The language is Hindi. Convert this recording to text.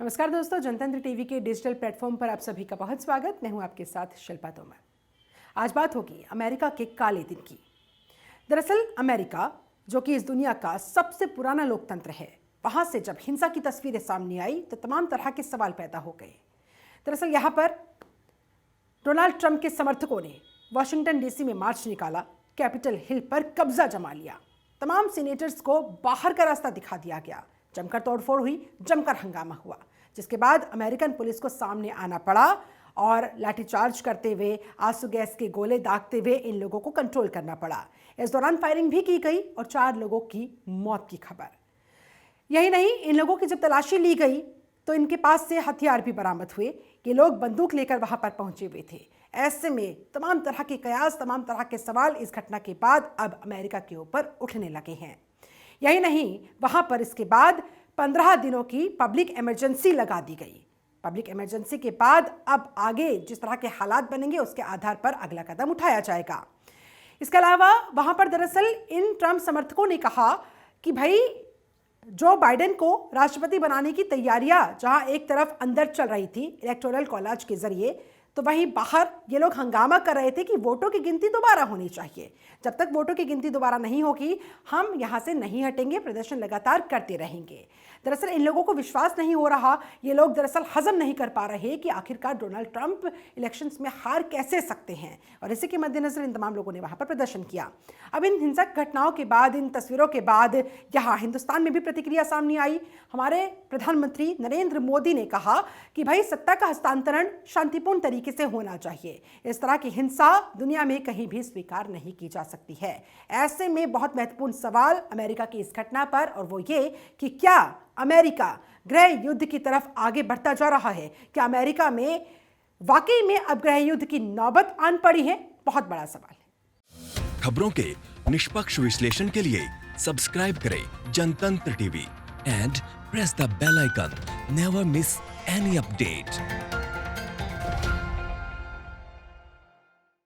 नमस्कार दोस्तों, जनतंत्र टीवी के डिजिटल प्लेटफॉर्म पर आप सभी का बहुत स्वागत। मैं हूं आपके साथ शिल्पा तोमर। आज बात होगी अमेरिका के काले दिन की। दरअसल अमेरिका, जो कि इस दुनिया का सबसे पुराना लोकतंत्र है, वहां से जब हिंसा की तस्वीरें सामने आई तो तमाम तरह के सवाल पैदा हो गए। दरअसल यहाँ पर डोनाल्ड ट्रंप के समर्थकों ने वाशिंगटन डीसी में मार्च निकाला, कैपिटल हिल पर कब्जा जमा लिया, तमाम सीनेटर्स को बाहर का रास्ता दिखा दिया गया, जमकर तोड़फोड़ हुई, जमकर हंगामा हुआ, जिसके बाद अमेरिकन पुलिस को सामने आना पड़ा और लाठीचार्ज करते हुए, आंसू गैस के गोले दागते हुए इन लोगों को कंट्रोल करना पड़ा। इस दौरान फायरिंग भी की गई और 4 लोगों की मौत की खबर। यही नहीं, इन लोगों की जब तलाशी ली गई तो इनके पास से हथियार भी बरामद हुए। ये लोग बंदूक लेकर वहां पर पहुंचे हुए थे। ऐसे में तमाम तरह के कयास, तमाम तरह के सवाल इस घटना के बाद अब अमेरिका के ऊपर उठने लगे हैं। यही नहीं, वहां पर इसके बाद 15 दिनों की पब्लिक इमरजेंसी लगा दी गई। पब्लिक इमरजेंसी के बाद अब आगे जिस तरह के हालात बनेंगे उसके आधार पर अगला कदम उठाया जाएगा। इसके अलावा वहां पर दरअसल इन ट्रंप समर्थकों ने कहा कि भाई, जो बाइडेन को राष्ट्रपति बनाने की तैयारियां जहां एक तरफ अंदर चल रही थी इलेक्टोरल कॉलेज के जरिए, तो वहीं बाहर ये लोग हंगामा कर रहे थे कि वोटों की गिनती दोबारा होनी चाहिए। जब तक वोटों की गिनती दोबारा नहीं होगी, हम यहां से नहीं हटेंगे, प्रदर्शन लगातार करते रहेंगे। दरअसल इन लोगों को विश्वास नहीं हो रहा, ये लोग दरअसल हजम नहीं कर पा रहे कि आखिरकार डोनाल्ड ट्रंप इलेक्शंस में हार कैसे सकते हैं, और इसी के मद्देनजर इन तमाम लोगों ने वहां पर प्रदर्शन किया। अब इन हिंसक घटनाओं के बाद, इन तस्वीरों के बाद यहाँ हिंदुस्तान में भी प्रतिक्रिया सामने आई। हमारे प्रधानमंत्री नरेंद्र मोदी ने कहा कि भाई, सत्ता का हस्तांतरण शांतिपूर्ण तरीके से होना चाहिए। इस तरह की हिंसा दुनिया में कहीं भी स्वीकार नहीं की जा सकती है। ऐसे में बहुत महत्वपूर्ण सवाल अमेरिका की इस घटना पर, और वो ये कि क्या अमेरिका गृह युद्ध की तरफ आगे बढ़ता जा रहा है? क्या अमेरिका में वाकई में अब गृह युद्ध की नौबत आन पड़ी है? बहुत बड़ा सवाल है। खबरों के निष्पक्ष विश्लेषण के लिए सब्सक्राइब करें Jantantra TV and press the bell icon. Never miss any update.